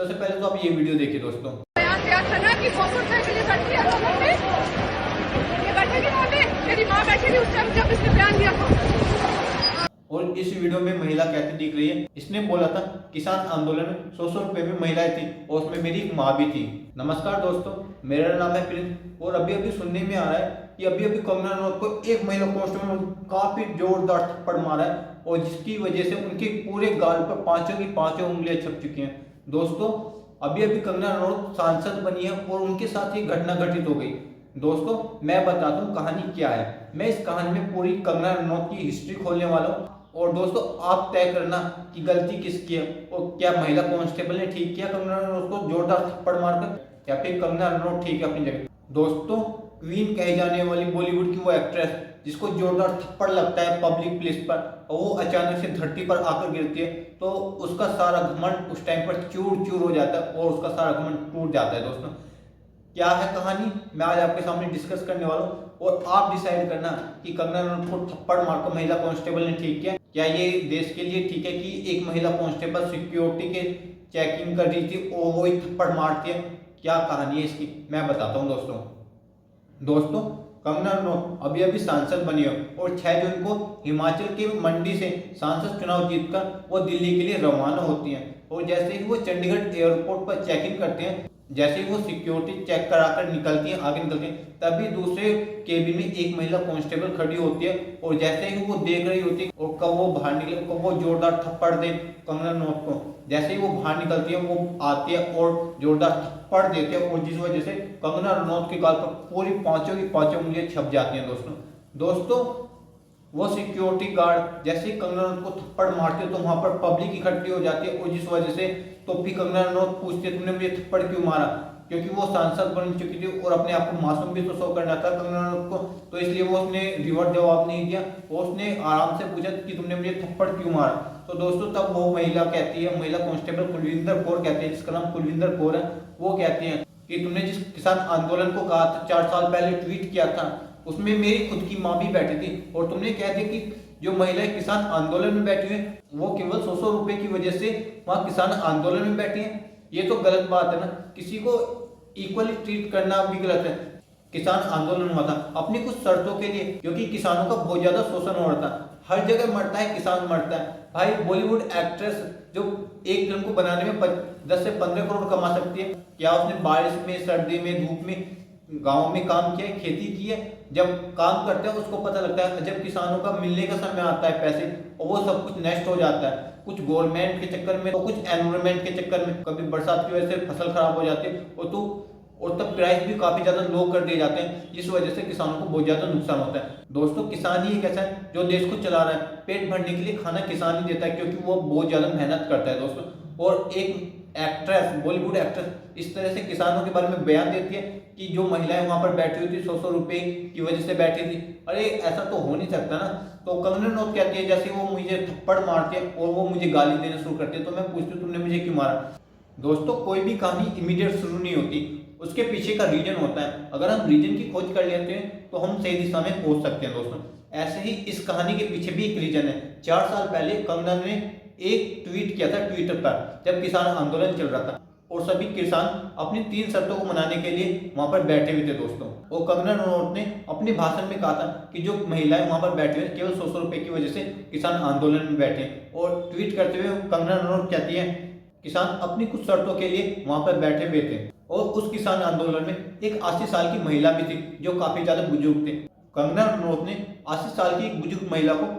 सबसे पहले तो आप ये वीडियो देखिए दोस्तों। कि फोटो के लिए बैठी है लोगों पे, ये बैठे नहीं बोले, मेरी माँ बैठी थी उस टाइम जब इसने बयान दिया था। और इस वीडियो में महिला कहती दिख रही है, इसने बोला था किसान आंदोलन में 100 रुपए में महिलाएं थी और उसमें मेरी एक माँ भी थी। नमस्कार दोस्तों, मेरा नाम है प्रिंस और अभी अभी सुनने में आ रहा है कि अभी अभी कंगना रनौत को एक महिला कांस्टेबल काफी जोरदार थप्पड़ मारा है और जिसकी वजह से उनके पूरे गाल पर पांचों की पांचों उंगलियां छप चुकी हैं। दोस्तों अभी अभी कंगना रनौत सांसद बनी है और उनके साथ ये घटना घटित हो गई। दोस्तों मैं बताता हूँ कहानी क्या है। मैं इस कहानी में पूरी कंगना रनौत की हिस्ट्री खोलने वाला हूँ और दोस्तों आप तय करना कि गलती किसकी है और क्या महिला कांस्टेबल ने ठीक किया कंगना रनौत को जोरदार थप्पड़ मारकर या फिर कंगना रनौत ठीक है अपनी जगह। दोस्तों क्वीन कहे जाने वाली बॉलीवुड की वो एक्ट्रेस जिसको जोरदार थप्पड़ लगता है पब्लिक प्लेस पर और वो अचानक से धरती पर आकर गिरती है तो उसका सारा घमंड उस टाइम पर चूर चूर हो जाता है और उसका सारा घमंड टूट जाता है। दोस्तों क्या है कहानी मैं आज आपके सामने डिस्कस करने वाला हूँ और आप डिसाइड करना कि कंगना रनौत को थप्पड़ मारकर महिला कांस्टेबल ने ठीक किया। क्या ये देश के लिए ठीक है कि एक महिला कांस्टेबल सिक्योरिटी के चेकिंग कर रही थी और वो ही थप्पड़ मारती है? क्या कहानी है इसकी मैं बताता हूँ दोस्तों कंगना रनौत अभी अभी सांसद बनी है और 6 जून को हिमाचल के मंडी से सांसद चुनाव जीतकर वो दिल्ली के लिए रवाना होती हैं और जैसे ही वो चंडीगढ़ एयरपोर्ट पर चेक इन करते हैं, जैसे ही वो सिक्योरिटी चेक कराकर निकलती हैं आगे निकलती हैं, तभी दूसरे केबिन में एक महिला कांस्टेबल खड़ी होती है और जैसे ही वो देख रही होती है और कब वो बाहर निकले कब वो जोरदार थप्पड़ दे कंगना रनौत को। जैसे ही वो बाहर निकलती है वो आती है और जोरदार थप्पड़ देते हैं और जिस वजह से कंगना रनौत के गाल पर पूरी पांचों की पांचों उंगलियां छप जाती हैं। दोस्तों वो सिक्योरिटी गार्ड जैसे ही कंगना रनौत को थप्पड़ मारते तो वहां पर पब्लिक इकट्ठी हो जाती है और जिस वजह से तो फिर कंगना रनौत पूछती है तुमने मुझे थप्पड़ क्यों मारा, क्योंकि वो सांसद बन चुकी थी और अपने आप को मासूम भी तो शो करना था कंगना रनौत को, तो इसलिए वो उसने रिवर्स जवाब नहीं दिया और उसने आराम से पूछा कि तुमने मुझे थप्पड़ क्यों मारा। तो दोस्तों तब वो महिला कहती है, महिला कांस्टेबल कुलविंदर कौर कहती है जिसका नाम कुलविंदर कौर है, वो कहती है कि तुमने जिस किसान आंदोलन को कहा था 4 साल पहले ट्वीट किया था उसमें मेरी खुद की माँ भी बैठी थी और तुमने कह दिया कि जो महिलाएं किसान आंदोलन में बैठी हुई वो केवल 100 रुपए की वजह से वहां किसान आंदोलन में बैठी हैं। ये तो गलत बात है ना, किसी को इक्वली ट्रीट करना भी गलत है। किसान आंदोलन हुआ था अपनी कुछ शर्तों के लिए क्योंकि किसानों का बहुत ज्यादा शोषण हो रहा था, हर जगह मरता है किसान मरता है। भाई बॉलीवुड एक्ट्रेस जो एक फिल्म को बनाने में 10 से 15 करोड़ कमा सकती है, क्या उसने बारिश में सर्दी में धूप में गांव में काम किया है, खेती की है? जब काम करते हैं उसको पता लगता है जब किसानों का मिलने का समय आता है पैसे और वो सब कुछ नष्ट हो जाता है, कुछ गवर्नमेंट के चक्कर में तो कुछ एनवायरमेंट के चक्कर में, कभी बरसात की वजह से फसल खराब हो जाती है और तब प्राइस भी काफी ज्यादा लो कर दिए जाते हैं जिस वजह से किसानों को बहुत ज्यादा नुकसान होता है। दोस्तों किसान ही एक ऐसा है जो देश को चला रहा है, पेट भरने के लिए खाना किसान ही देता है क्योंकि वो बहुत ज्यादा मेहनत करता है दोस्तों। और एक एक्ट्रेस बॉलीवुड एक्ट्रेस इस तरह से किसानों के बारे में बयान देती है कि जो महिलाएं वहां पर बैठी हुई थी 100 रुपए की वजह से बैठी थी, अरे ऐसा तो हो नहीं सकता ना। तो कंगना रनौत कहती है जैसे वो मुझे थप्पड़ मारते हैं और वो मुझे गाली देना शुरू करते हैं तो मैं पूछती हूँ तुमने मुझे क्यों मारा। दोस्तों कोई भी कहानी इमीडिएट शुरू नहीं होती, उसके पीछे का रीजन होता है। अगर हम रीजन की खोज कर लेते हैं तो हम सही दिशा में पहुंच सकते हैं। दोस्तों ऐसे ही इस कहानी के पीछे भी एक रीजन है। 4 साल पहले कंगना ने एक ट्वीट किया था ट्विटर पर जब किसान आंदोलन चल रहा था और सभी किसान अपनी 3 शर्तों को मनाने के लिए वहां पर बैठे हुए थे। दोस्तों और कंगना रनौत ने अपने भाषण में कहा था कि जो महिलाएं वहां पर बैठे हुए केवल 100 रुपए की वजह से किसान आंदोलन में बैठे और ट्वीट करते हुए कंगना रनौत कहती है किसान अपनी कुछ शर्तों के लिए वहां पर बैठे हुए थे और उस किसान आंदोलन में एक 80 साल की महिला भी थी जो काफी ज्यादा बुजुर्ग थे। कंगना रनौत ने 80 साल की एक बुजुर्ग महिला को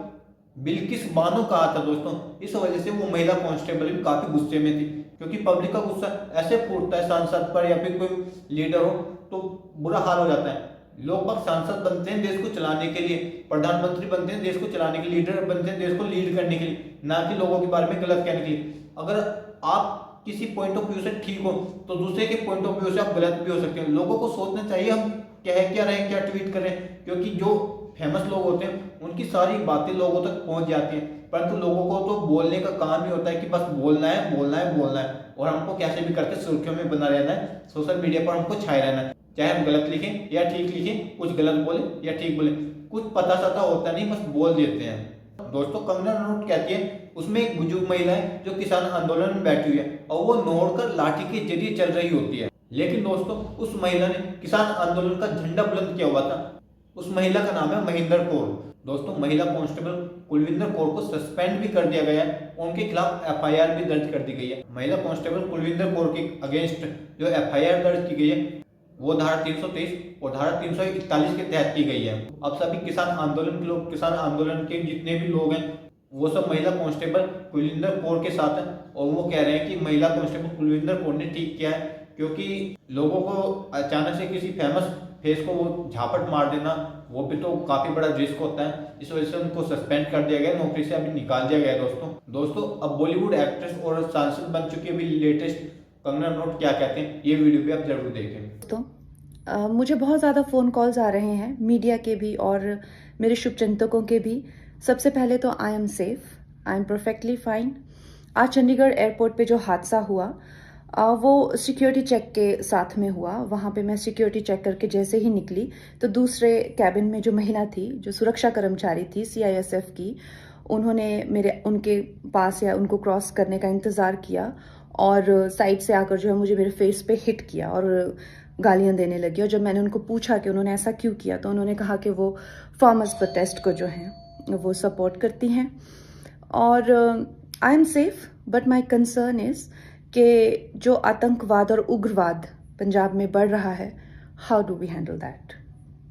बिल्किस बानो कहा था। दोस्तों इस वजह से वो महिला कांस्टेबल भी काफी गुस्से में थी क्योंकि पब्लिक का गुस्सा ऐसे फूटता है सांसद पर या फिर कोई लीडर हो तो बुरा हाल हो जाता है। लोग बाग सांसद बनते हैं देश को चलाने के लिए, प्रधानमंत्री बनते हैं देश को चलाने के लिए, लीडर बनते हैं देश को लीड करने के लिए, ना कि लोगों के बारे में गलत कहने के लिए। अगर आप किसी पॉइंट ऑफ व्यू से ठीक हो तो दूसरे के पॉइंट ऑफ व्यू से आप गलत भी हो सकते हैं। लोगों को सोचना चाहिए हम कह क्या रहे हैं, क्या ट्वीट कर रहे हैं, क्योंकि जो फेमस लोग होते हैं उनकी सारी बातें लोगों तक पहुंच जाती हैं, परंतु लोगों को तो बोलने का काम ही होता है कि बस बोलना है बोलना है बोलना है और हमको कैसे भी करके सुर्खियों में बना रहना है, सोशल मीडिया पर हमको छाए रहना है। चाहे हम गलत लिखें या ठीक लिखें, कुछ गलत बोले या ठीक बोले, कुछ पता सता होता नहीं, बस बोल देते हैं। दोस्तों कंगना रनौत कहती है उसमें एक बुजुर्ग महिला है जो किसान आंदोलन में बैठी हुई है और वो नोड़कर लाठी के जरिए चल रही होती है। लेकिन दोस्तों उस महिला ने किसान आंदोलन का झंडा बुलंद किया हुआ था। उस महिला का नाम है महेंद्र कौर। दोस्तों महिला कांस्टेबल कुलविंदर कौर को सस्पेंड भी कर दिया गया है, उनके खिलाफ एफआईआर भी दर्ज कर दी गई है। महिला कांस्टेबल कुलविंदर कौर के अगेंस्ट जो एफआईआर दर्ज की गई है वो धारा 323 और धारा 341 के तहत की गई है। अब सभी किसान आंदोलन के लोग, किसान आंदोलन के जितने भी लोग हैं, वो सब महिला कांस्टेबल कुलविंदर कौर के साथ हैं और वो कह रहे हैं कि महिला कांस्टेबल कुलविंदर कौर ने ठीक किया है, क्योंकि लोगों को अचानक से किसी फेमस फेस को वो झापट मार देना वो भी तो काफी बड़ा रिस्क होता है। इस वजह से उनको सस्पेंड कर दिया गया, नौकरी से अभी निकाल दिया गया। दोस्तों अब बॉलीवुड एक्ट्रेस और सांसद बन चुकी है अभी लेटेस्ट कंगना रनौत क्या कहते हैं, ये वीडियो भी आप जरूर देखें। तो मुझे बहुत ज़्यादा फ़ोन कॉल्स आ रहे हैं, मीडिया के भी और मेरे शुभचिंतकों के भी। सबसे पहले तो I am safe, I am perfectly fine. आज चंडीगढ़ एयरपोर्ट पे जो हादसा हुआ वो सिक्योरिटी चेक के साथ में हुआ। वहाँ पे मैं सिक्योरिटी चेक करके जैसे ही निकली तो दूसरे कैबिन में जो महिला थी, जो सुरक्षा कर्मचारी थी CISF की, उन्होंने उनके पास या उनको क्रॉस करने का इंतज़ार किया और साइड से आकर जो है मुझे मेरे फेस पे हिट किया और गालियां देने लगी। और जब मैंने उनको पूछा कि उन्होंने ऐसा क्यों किया तो उन्होंने कहा कि वो फार्मर्स प्रोटेस्ट को जो है वो सपोर्ट करती हैं। और I am safe, but my concern is कि जो आतंकवाद और उग्रवाद पंजाब में बढ़ रहा है, how do we handle that.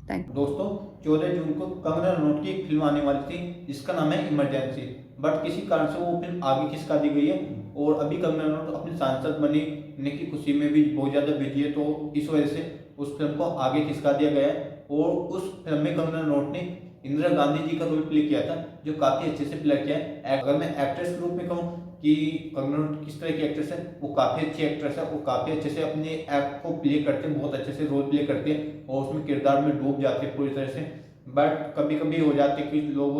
Thank you. दोस्तों 14 जून को कंगना रनौत की एक फिल्म आने वाली थी जिसका नाम है इमरजेंसी, बट किसी कारण से वो फिल्म आगे खिसका दी गई है और अभी कंगना रनौत अपनी सांसद बनने की खुशी में भी बहुत ज़्यादा बिजी है, तो इस वजह से उस फिल्म को आगे खिसका दिया गया है। और उस फिल्म में कंगना रनौत ने इंदिरा गांधी जी का रोल प्ले किया था, जो काफ़ी अच्छे से प्ले किया है। अगर मैं एक्ट्रेस के रूप में कहूँ कि कंगना रनौत किस तरह की एक्ट्रेस है, वो काफ़ी अच्छी एक्ट्रेस है, वो काफ़ी अच्छे से अपने एक्ट को प्ले करते हैं, बहुत अच्छे से रोल प्ले करते हैं और उसमें किरदार में डूब जाते हैं पूरी तरह से। बट कभी कभी हो जाते कि लोग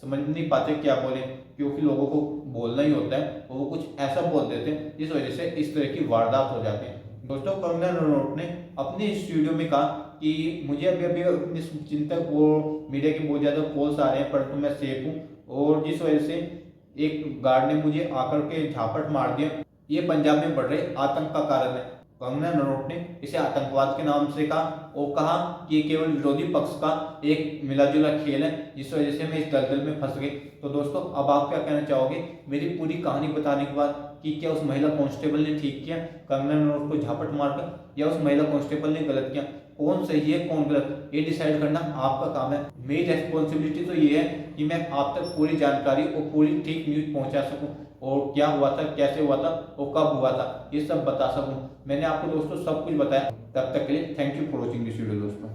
समझ नहीं पाते क्या बोले, क्योंकि लोगों को बोलना ही होता है और वो कुछ ऐसा बोल देते हैं जिस वजह से इस तरह की वारदात हो जाते हैं। दोस्तों कंगना रनौत ने अपने इस वीडियो में कहा कि मुझे अभी अपने चिंतक और मीडिया के बहुत ज़्यादा कॉल्स आ रहे हैं, परंतु मैं सेफ हूँ और जिस वजह से एक गार्ड ने मुझे आकर के झापट मार दिया, ये पंजाब में बढ़ रहे आतंक का कारण है। कंगना रनौत ने इसे आतंकवाद के नाम से कहा और कहा कि ये केवल विरोधी पक्ष का एक मिलाजुला खेल है, जिस वजह से मैं इस दलदल में फंस गई। तो दोस्तों अब आप क्या कहना चाहोगे मेरी पूरी कहानी बताने के बाद, कि क्या उस महिला कांस्टेबल ने ठीक किया कंगना रनौत को झापट मारकर, या उस महिला कांस्टेबल ने गलत किया? कौन सही है कौन गलत, ये डिसाइड करना आपका काम है। मेरी रेस्पॉन्सिबिलिटी तो ये है कि मैं आप तक पूरी जानकारी और पूरी ठीक न्यूज पहुंचा सकूं और क्या हुआ था, कैसे हुआ था और कब हुआ था, ये सब बता सकूं। मैंने आपको दोस्तों सब कुछ बताया। तब तक के लिए thank you for watching this video दोस्तों।